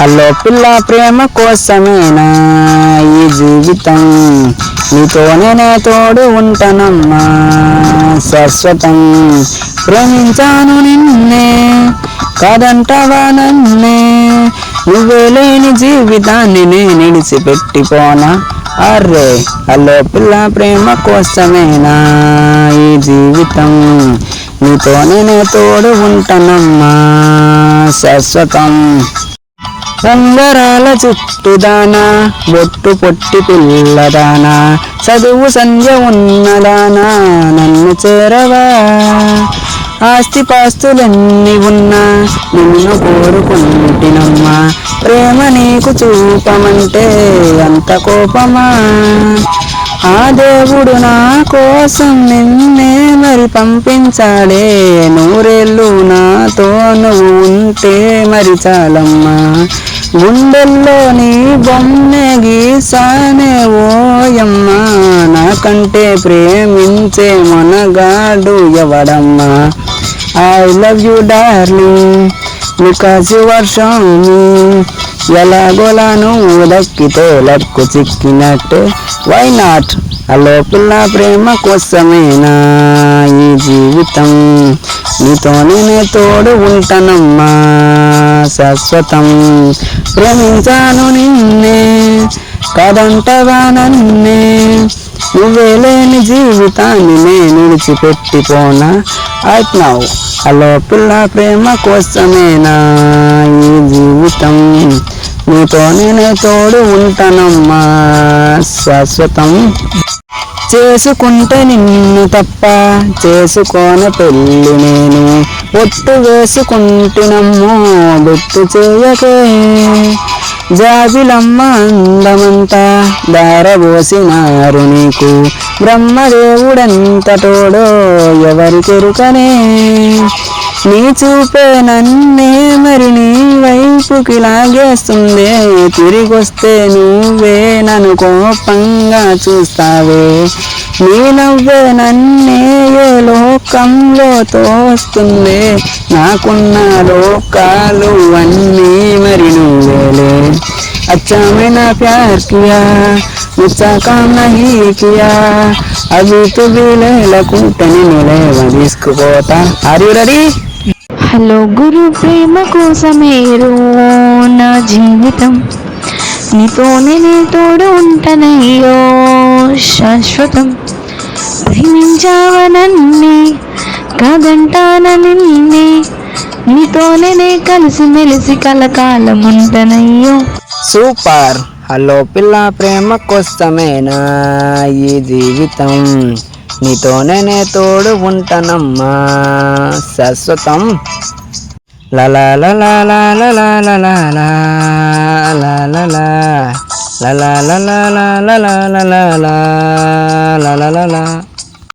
Hello పిల్ల ప్రేమ కోసమేనా ఈ జీవితం, నీతోనే తోడు ఉంటానమ్మా శాశ్వతం. ప్రేమించాను నిన్నే కాదంటావా నన్నే, నువ్వే లేని జీవితాన్ని నేను విడిచిపెట్టిపోనా. అర్రే హలో పిల్ల ప్రేమ కోసమేనా ఈ జీవితం, నీతోనే తోడు ఉంటానమ్మా శాశ్వతం. సంబరాల చుట్టుదానా బొట్టు పొట్టి పిల్లదానా, చదువు సంధ్య ఉన్నదానా నన్ను చేరవా. ఆస్తిపాస్తులెన్ని ఉన్నా నిన్ను కోరుకుంటినమ్మా, ప్రేమ నీకు చూపమంటే అంత కోపమా. ఆ దేవుడు నా కోసం నిన్నే మరి పంపించాడే, నూరేళ్ళు నాతో నువ్వు ఉంటే మరి చాలమ్మా. గుండెల్లో నీ బొమ్మె గీసానే ఓయమ్మా, నాకంటే ప్రేమించే మనగాడు ఎవడమ్మా. I love you darling because you are షామి, ఎలాగోలా నువ్వు దక్కితే లక్కు చిక్కినట్టే వై నాట్. హలో పిల్ల ప్రేమ కోసమేనా ఈ జీవితం, నీతోనే తోడు ఉంటానమ్మా శాశ్వతం. ప్రేమించాను నిన్నే కాదంటవా నన్నే, నువ్వే లేని జీవితాన్ని నేను విడిచిపెట్టిపోనా రైట్ నౌ. హలో పిల్ల ప్రేమ కోసమేనా ఈ జీవితం, నీతోనే తోడు ఉంటానమ్మా శాశ్వతం. చేసుకుంటే నిన్ను తప్ప చేసుకోని పెళ్ళి నేను, ఒట్టు వేసుకుంటున్నమ్మో గుర్తు చేయకే. జాబిలమ్మ అందమంతా దారబోసినారు నీకు, బ్రహ్మదేవుడంత తోడో ఎవరికెరుకనే. నీ చూపే నన్నే మరి నీ వైపుకి లాగేస్తుందే, తిరిగొస్తే నువ్వే నన్ను కోపంగా చూస్తావే. నీ నవ్వే నన్నే ఏ లోకంలో తోస్తుందే, నాకున్న లోకాలు అన్నీ మరి నువ్వేలే. अच्छा मैंने प्यार किया मुझसा काम नहीं किया, अभी तो भी लకుంటని నిలవదీసుకుపోతా. Are you ready? హలో గురు ప్రేమ కోసమేరో నా జీవితం, నీతోనే నీ తోడు ఉంటానయ్యో శాశ్వతం. ప్రేమించావా నన్నే కాదంటాన నిన్నే, నీతోనే కలిసి మెలిసి కలకాలం ఉంటానయ్యో. సూపర్. హలో పిల్ల ప్రేమ కోసమేనా ఈ జీవితం, నీతోనే తోడు ఉంటానమ్మా శాశ్వతం. లలా లలా లలా లలా లలా లలా లలా లలా లలా లలా లలా లలా లలా.